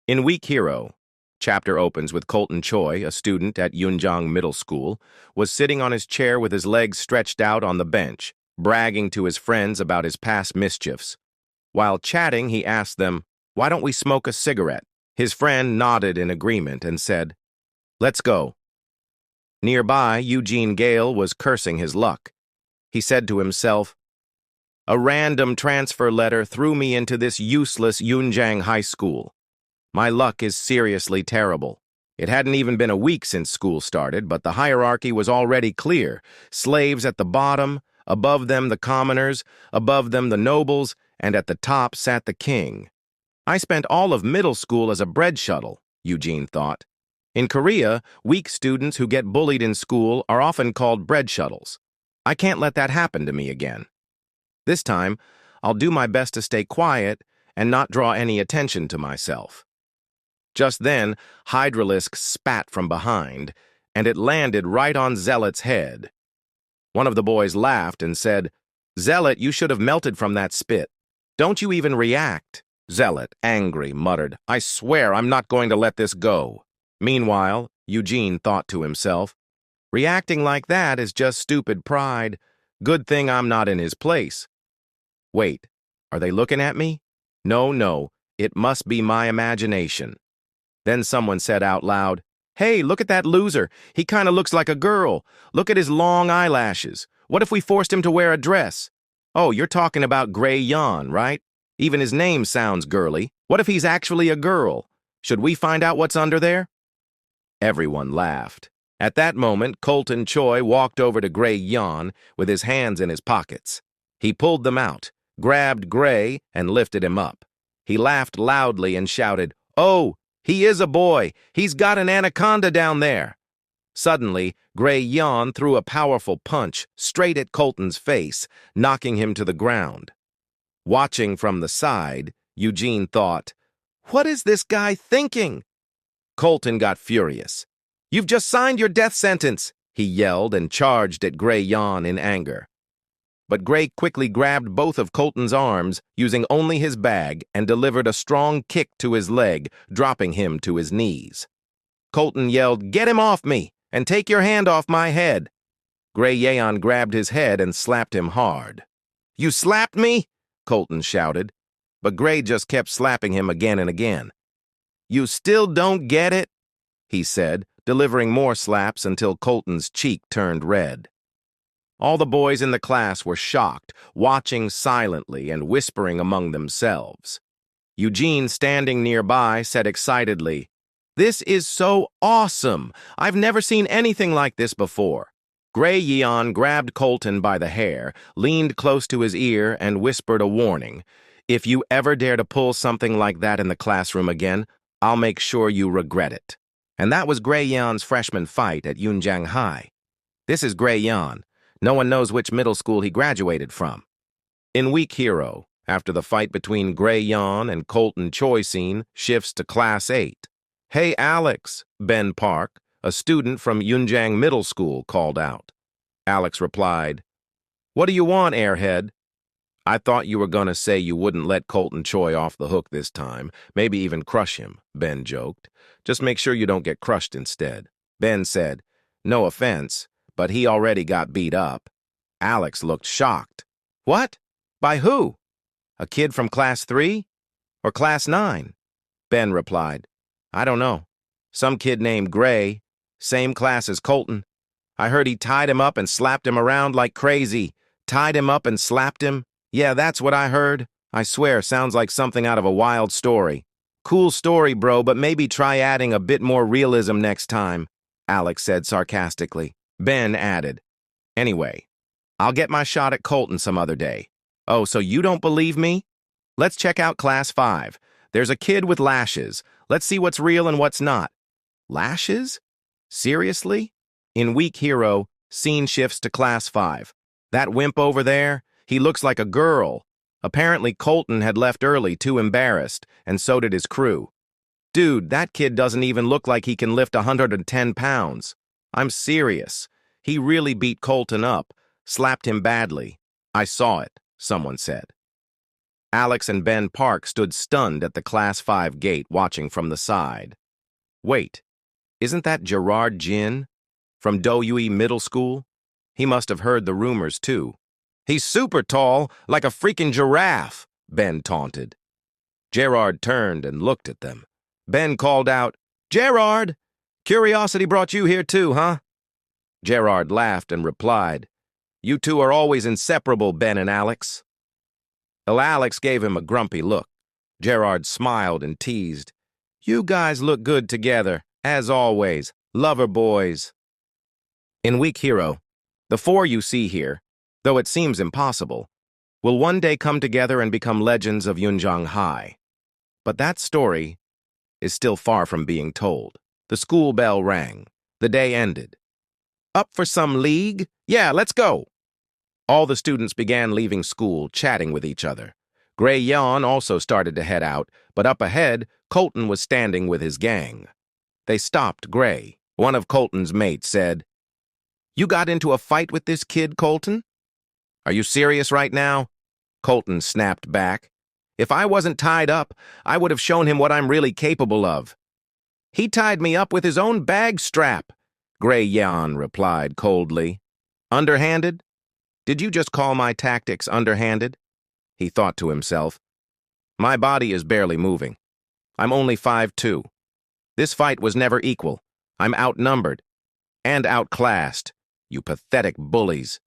In Weak Hero, chapter opens with Colton Choi, a student at Eunjang Middle School, was sitting on his chair with his legs stretched out on the bench, bragging to his friends about his past mischiefs. While chatting, he asked them, "Why don't we smoke a cigarette?" His friend nodded in agreement and said, "Let's go." Nearby, Eugene Gale was cursing his luck. He said to himself, "A random transfer letter threw me into this useless Eunjang High School. My luck is seriously terrible. It hadn't even been a week since school started, but the hierarchy was already clear. Slaves at the bottom, above them the commoners, above them the nobles, and at the top sat the king. I spent all of middle school as a bread shuttle," Eugene thought. In Korea, weak students who get bullied in school are often called bread shuttles. I can't let that happen to me again. This time, I'll do my best to stay quiet and not draw any attention to myself. Just then, Hydralisk spat from behind, and it landed right on Zealot's head. One of the boys laughed and said, "Zealot, you should have melted from that spit. Don't you even react." Zealot, angry, muttered, "I swear I'm not going to let this go." Meanwhile, Eugene thought to himself, "Reacting like that is just stupid pride. Good thing I'm not in his place. Wait, are they looking at me? No, it must be my imagination." Then someone said out loud, "Hey, look at that loser. He kind of looks like a girl. Look at his long eyelashes. What if we forced him to wear a dress? Oh, you're talking about Gray Yan, right? Even his name sounds girly. What if he's actually a girl? Should we find out what's under there?" Everyone laughed. At that moment, Colton Choi walked over to Gray Yan with his hands in his pockets. He pulled them out, grabbed Gray, and lifted him up. He laughed loudly and shouted, "Oh, he is a boy! He's got an anaconda down there!" Suddenly, Gray Yan threw a powerful punch straight at Colton's face, knocking him to the ground. Watching from the side, Eugene thought, "What is this guy thinking?" Colton got furious. "You've just signed your death sentence," he yelled and charged at Gray Yan in anger. But Gray quickly grabbed both of Colton's arms, using only his bag, and delivered a strong kick to his leg, dropping him to his knees. Colton yelled, "Get him off me, and take your hand off my head." Gray Yan grabbed his head and slapped him hard. "You slapped me?" Colton shouted. But Gray just kept slapping him again and again. "You still don't get it?" he said, delivering more slaps until Colton's cheek turned red. All the boys in the class were shocked, watching silently and whispering among themselves. Eugene, standing nearby, said excitedly, "This is so awesome! I've never seen anything like this before." Gray Yan grabbed Colton by the hair, leaned close to his ear, and whispered a warning. "If you ever dare to pull something like that in the classroom again, I'll make sure you regret it." And that was Gray Yan's freshman fight at Eunjang High. This is Gray Yan. No one knows which middle school he graduated from. In Weak Hero, after the fight between Gray Yan and Colton Choi scene shifts to Class 8. "Hey, Alex," Ben Park, a student from Eunjang Middle School, called out. Alex replied, "What do you want, airhead?" "I thought you were gonna say you wouldn't let Colton Choi off the hook this time, maybe even crush him," Ben joked. "Just make sure you don't get crushed instead." Ben said, "No offense, but he already got beat up." Alex looked shocked. "What? By who? A kid from Class 3? Or Class 9? Ben replied, "I don't know. Some kid named Gray, same class as Colton. I heard he tied him up and slapped him around like crazy. Tied him up and slapped him? Yeah, that's what I heard. I swear, sounds like something out of a wild story." "Cool story, bro, but maybe try adding a bit more realism next time," Alex said sarcastically. Ben added, "Anyway, I'll get my shot at Colton some other day." "Oh, so you don't believe me? Let's check out Class 5. There's a kid with lashes. Let's see what's real and what's not." Lashes? Seriously? In Weak Hero, scene shifts to Class 5. That wimp over there, he looks like a girl. Apparently Colton had left early, too embarrassed, and so did his crew. "Dude, that kid doesn't even look like he can lift 110 pounds. I'm serious. He really beat Colton up, slapped him badly. I saw it," someone said. Alex and Ben Park stood stunned at the Class 5 gate watching from the side. Wait, isn't that Gerard Jin from Doyue Middle School? He must have heard the rumors too. He's super tall, like a freaking giraffe, Ben taunted. Gerard turned and looked at them. Ben called out, "Gerard! Curiosity brought you here too, huh?" Gerard laughed and replied, "You two are always inseparable, Ben and Alex." Alex gave him a grumpy look. Gerard smiled and teased, "You guys look good together, as always, lover boys." In Weak Hero, the four you see here, though it seems impossible, will one day come together and become legends of Eunjang High. But that story is still far from being told. The school bell rang. The day ended. Up for some league? Yeah, let's go. All the students began leaving school, chatting with each other. Gray Yan also started to head out, but up ahead, Colton was standing with his gang. They stopped Gray. One of Colton's mates said, "You got into a fight with this kid, Colton? Are you serious right now?" Colton snapped back. "If I wasn't tied up, I would have shown him what I'm really capable of." "He tied me up with his own bag strap," Gray Yan replied coldly. "Underhanded? Did you just call my tactics underhanded?" He thought to himself. "My body is barely moving. I'm only 5'2". This fight was never equal. I'm outnumbered and outclassed. You pathetic bullies.